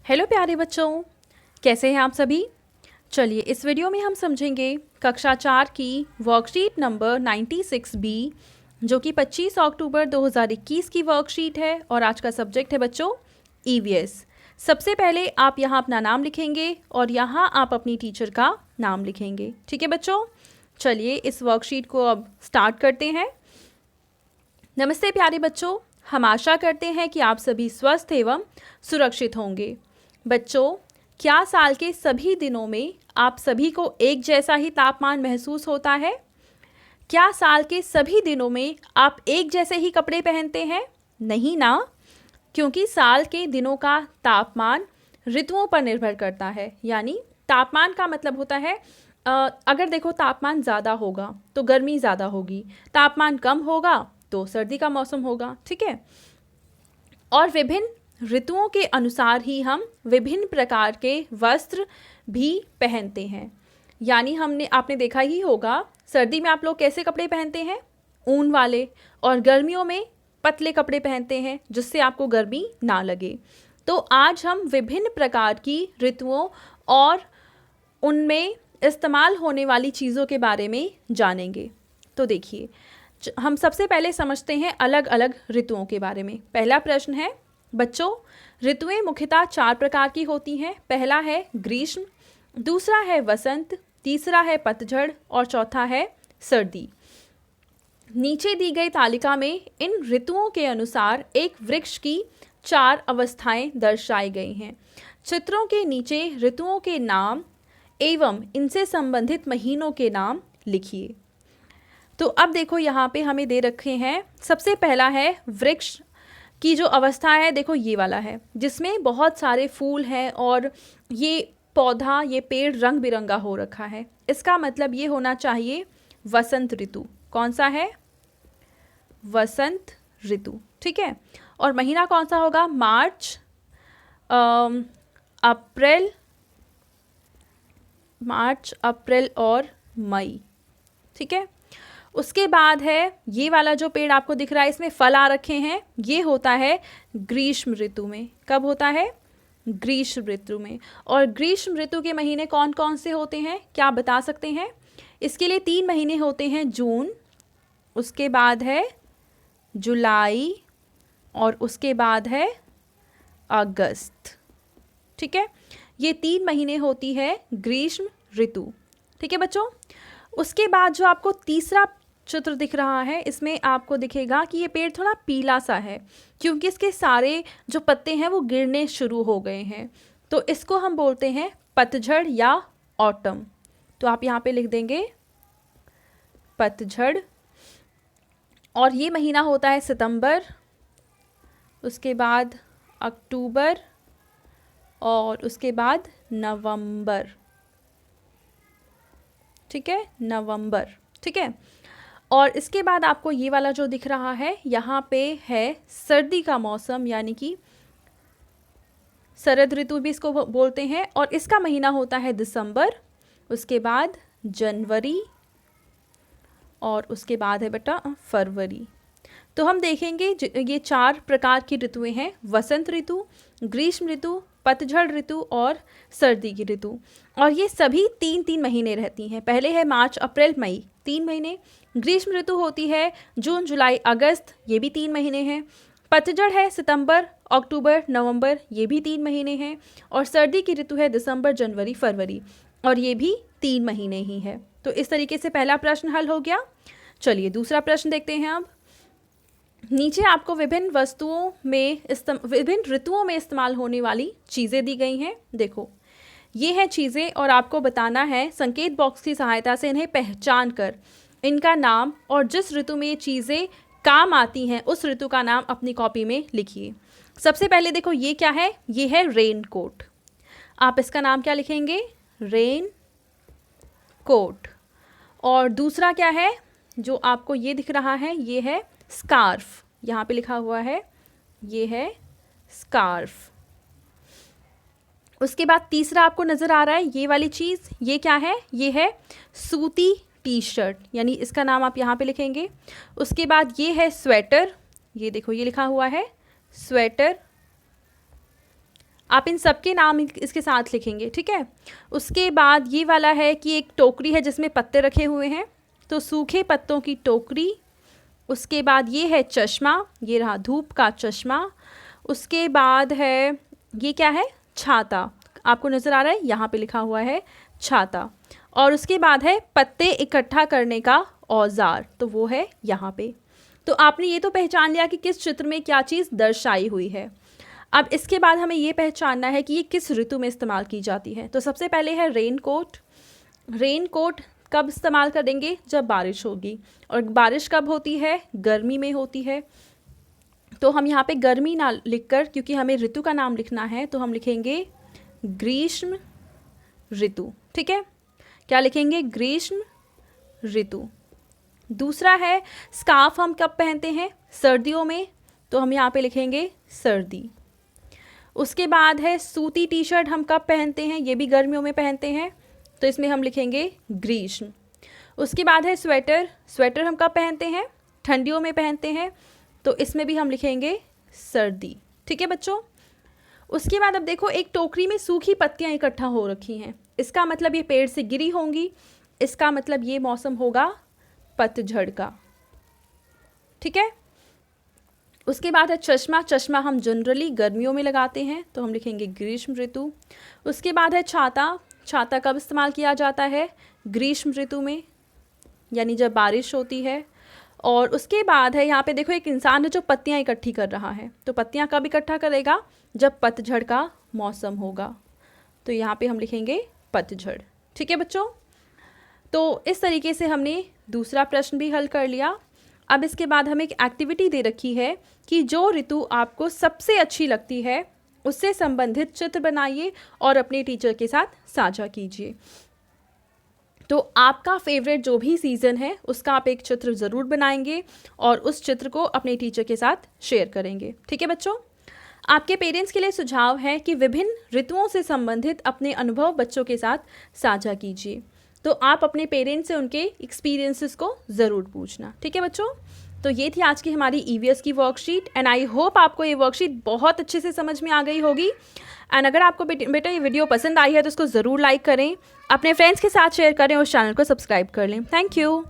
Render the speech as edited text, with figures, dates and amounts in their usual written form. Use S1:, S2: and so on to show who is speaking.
S1: Hello प्यारे बच्चों, कैसे हैं आप सभी। चलिए इस वीडियो में हम समझेंगे कक्षा 4 की वर्कशीट नंबर 96B जो कि 25 अक्टूबर 2021 की वर्कशीट है और आज का सब्जेक्ट है बच्चों ईवीएस। सबसे पहले आप यहाँ अपना नाम लिखेंगे और यहाँ आप अपनी टीचर का नाम लिखेंगे। ठीक है बच्चों, चलिए इस वर्कशीट को अब स्टार्ट करते हैं। नमस्ते प्यारे बच्चों, हम आशा करते हैं कि आप सभी स्वस्थ एवं सुरक्षित होंगे। बच्चों, क्या साल के सभी दिनों में आप सभी को एक जैसा ही तापमान महसूस होता है? क्या साल के सभी दिनों में आप एक जैसे ही कपड़े पहनते हैं? नहीं ना, क्योंकि साल के दिनों का तापमान ऋतुओं पर निर्भर करता है। यानी तापमान का मतलब होता है अगर देखो तापमान ज़्यादा होगा तो गर्मी ज़्यादा होगी, तापमान कम होगा तो सर्दी का मौसम होगा। ठीक है, और विभिन्न ऋतुओं के अनुसार ही हम विभिन्न प्रकार के वस्त्र भी पहनते हैं। यानी आपने देखा ही होगा सर्दी में आप लोग कैसे कपड़े पहनते हैं, ऊन वाले, और गर्मियों में पतले कपड़े पहनते हैं जिससे आपको गर्मी ना लगे। तो आज हम विभिन्न प्रकार की ऋतुओं और उनमें इस्तेमाल होने वाली चीज़ों के बारे में जानेंगे। तो देखिए, हम सबसे पहले समझते हैं अलग अलग ऋतुओं के बारे में। पहला प्रश्न है बच्चों, ऋतुएं मुख्यतः 4 प्रकार की होती हैं। पहला है ग्रीष्म, दूसरा है वसंत, तीसरा है पतझड़ और चौथा है सर्दी। नीचे दी गई तालिका में इन ऋतुओं के अनुसार एक वृक्ष की 4 अवस्थाएं दर्शाई गई हैं। चित्रों के नीचे ऋतुओं के नाम एवं इनसे संबंधित महीनों के नाम लिखिए। तो अब देखो यहाँ पे हमें दे रखे हैं, सबसे पहला है वृक्ष की जो अवस्था है, देखो ये वाला है जिसमें बहुत सारे फूल हैं और ये पौधा, ये पेड़ रंग बिरंगा हो रखा है। इसका मतलब ये होना चाहिए वसंत ऋतु। कौन सा है? वसंत ऋतु। ठीक है, और महीना कौन सा होगा? मार्च, अप्रैल और मई। ठीक है, उसके बाद है ये वाला जो पेड़ आपको दिख रहा है, इसमें फल आ रखे हैं, ये होता है ग्रीष्म ऋतु में। कब होता है? ग्रीष्म ऋतु में। और ग्रीष्म ऋतु के महीने कौन कौन से होते हैं, क्या आप बता सकते हैं? इसके लिए 3 महीने होते हैं, जून, उसके बाद है जुलाई और उसके बाद है अगस्त। ठीक है, ये 3 महीने होती है ग्रीष्म ऋतु। ठीक है बच्चों, उसके बाद जो आपको तीसरा चित्र दिख रहा है, इसमें आपको दिखेगा कि ये पेड़ थोड़ा पीला सा है क्योंकि इसके सारे जो पत्ते हैं वो गिरने शुरू हो गए हैं। तो इसको हम बोलते हैं पतझड़ या ऑटम। तो आप यहाँ पे लिख देंगे पतझड़। और ये महीना होता है सितंबर, उसके बाद अक्टूबर और उसके बाद नवंबर। ठीक है, नवंबर। ठीक है, और इसके बाद आपको ये वाला जो दिख रहा है, यहाँ पे है सर्दी का मौसम, यानी कि शरद ऋतु भी इसको बोलते हैं, और इसका महीना होता है दिसंबर, उसके बाद जनवरी और उसके बाद है बेटा फरवरी। तो हम देखेंगे ये 4 प्रकार की ऋतुएं हैं, वसंत ऋतु, ग्रीष्म ऋतु, पतझड़ ऋतु और सर्दी की ऋतु। और ये सभी 3-3 महीने रहती हैं। पहले है मार्च, अप्रैल, मई, 3 महीने। ग्रीष्म ऋतु होती है जून, जुलाई, अगस्त, ये भी 3 महीने हैं। पतझड़ है सितंबर, अक्टूबर, नवंबर, ये भी 3 महीने हैं। और सर्दी की ऋतु है दिसंबर, जनवरी, फरवरी, और ये भी 3 महीने ही है। तो इस तरीके से पहला प्रश्न हल हो गया। चलिए दूसरा प्रश्न देखते हैं। अब नीचे आपको विभिन्न ऋतुओं में इस्तेमाल होने वाली चीज़ें दी गई हैं। देखो ये हैं चीज़ें और आपको बताना है संकेत बॉक्स की सहायता से इन्हें पहचान कर इनका नाम और जिस ऋतु में ये चीज़ें काम आती हैं उस ऋतु का नाम अपनी कॉपी में लिखिए। सबसे पहले देखो ये क्या है? ये है रेन कोट। आप इसका नाम क्या लिखेंगे? Raincoat. और दूसरा क्या है जो आपको ये दिख रहा है? ये है स्कार्फ। यहाँ पे लिखा हुआ है, ये है स्कार्फ। उसके बाद तीसरा आपको नज़र आ रहा है ये वाली चीज़, ये क्या है? ये है सूती टी शर्ट, यानी इसका नाम आप यहाँ पे लिखेंगे। उसके बाद ये है स्वेटर, ये देखो ये लिखा हुआ है स्वेटर। आप इन सब के नाम इसके साथ लिखेंगे, ठीक है। उसके बाद ये वाला है कि एक टोकरी है जिसमें पत्ते रखे हुए हैं, तो सूखे पत्तों की टोकरी। उसके बाद ये है चश्मा, ये रहा धूप का चश्मा। उसके बाद है ये क्या है, छाता, आपको नज़र आ रहा है यहाँ पे लिखा हुआ है छाता। और उसके बाद है पत्ते इकट्ठा करने का औजार, तो वो है यहाँ पे। तो आपने ये तो पहचान लिया कि किस चित्र में क्या चीज़ दर्शाई हुई है। अब इसके बाद हमें ये पहचानना है कि ये किस ऋतु में इस्तेमाल की जाती है। तो सबसे पहले है रेन कोट। रेन कोट कब इस्तेमाल करेंगे, जब बारिश होगी। और बारिश कब होती है, गर्मी में होती है। तो हम यहाँ पे गर्मी ना लिखकर, क्योंकि हमें ऋतु का नाम लिखना है, तो हम लिखेंगे ग्रीष्म ऋतु, ठीक है। क्या लिखेंगे, ग्रीष्म ऋतु। दूसरा है स्कार्फ, हम कब पहनते हैं, सर्दियों में, तो हम यहाँ पे लिखेंगे सर्दी। उसके बाद है सूती टी शर्ट, हम कब पहनते हैं, ये भी गर्मियों में पहनते हैं, तो इसमें हम लिखेंगे ग्रीष्म। उसके बाद है स्वेटर। स्वेटर हम कब पहनते हैं, ठंडियों में पहनते हैं, तो इसमें भी हम लिखेंगे सर्दी, ठीक है बच्चों। उसके बाद अब देखो, एक टोकरी में सूखी पत्तियां इकट्ठा हो रखी हैं, इसका मतलब ये पेड़ से गिरी होंगी, इसका मतलब ये मौसम होगा पतझड़ का, ठीक है। उसके बाद है चश्मा। चश्मा हम जनरली गर्मियों में लगाते हैं, तो हम लिखेंगे ग्रीष्म ऋतु। उसके बाद है छाता। छाता कब इस्तेमाल किया जाता है, ग्रीष्म ऋतु में, यानी जब बारिश होती है। और उसके बाद है यहाँ पे देखो, एक इंसान है जो पत्तियाँ इकट्ठी कर रहा है, तो पत्तियाँ कब इकट्ठा करेगा, जब पतझड़ का मौसम होगा, तो यहाँ पे हम लिखेंगे पतझड़, ठीक है बच्चों। तो इस तरीके से हमने दूसरा प्रश्न भी हल कर लिया। अब इसके बाद हमें एक एक्टिविटी दे रखी है कि जो ऋतु आपको सबसे अच्छी लगती है उससे संबंधित चित्र बनाइए और अपने टीचर के साथ साझा कीजिए। तो आपका फेवरेट जो भी सीज़न है उसका आप एक चित्र ज़रूर बनाएंगे और उस चित्र को अपने टीचर के साथ शेयर करेंगे, ठीक है बच्चों। आपके पेरेंट्स के लिए सुझाव है कि विभिन्न ऋतुओं से संबंधित अपने अनुभव बच्चों के साथ साझा कीजिए। तो आप अपने पेरेंट्स से उनके एक्सपीरियंसेस को ज़रूर पूछना, ठीक है बच्चों। तो ये थी आज की हमारी ईवीएस की वर्कशीट एंड आई होप आपको ये वर्कशीट बहुत अच्छे से समझ में आ गई होगी। एंड अगर आपको बेटा ये वीडियो पसंद आई है तो इसको ज़रूर लाइक करें, अपने फ्रेंड्स के साथ शेयर करें और चैनल को सब्सक्राइब कर लें। Thank you.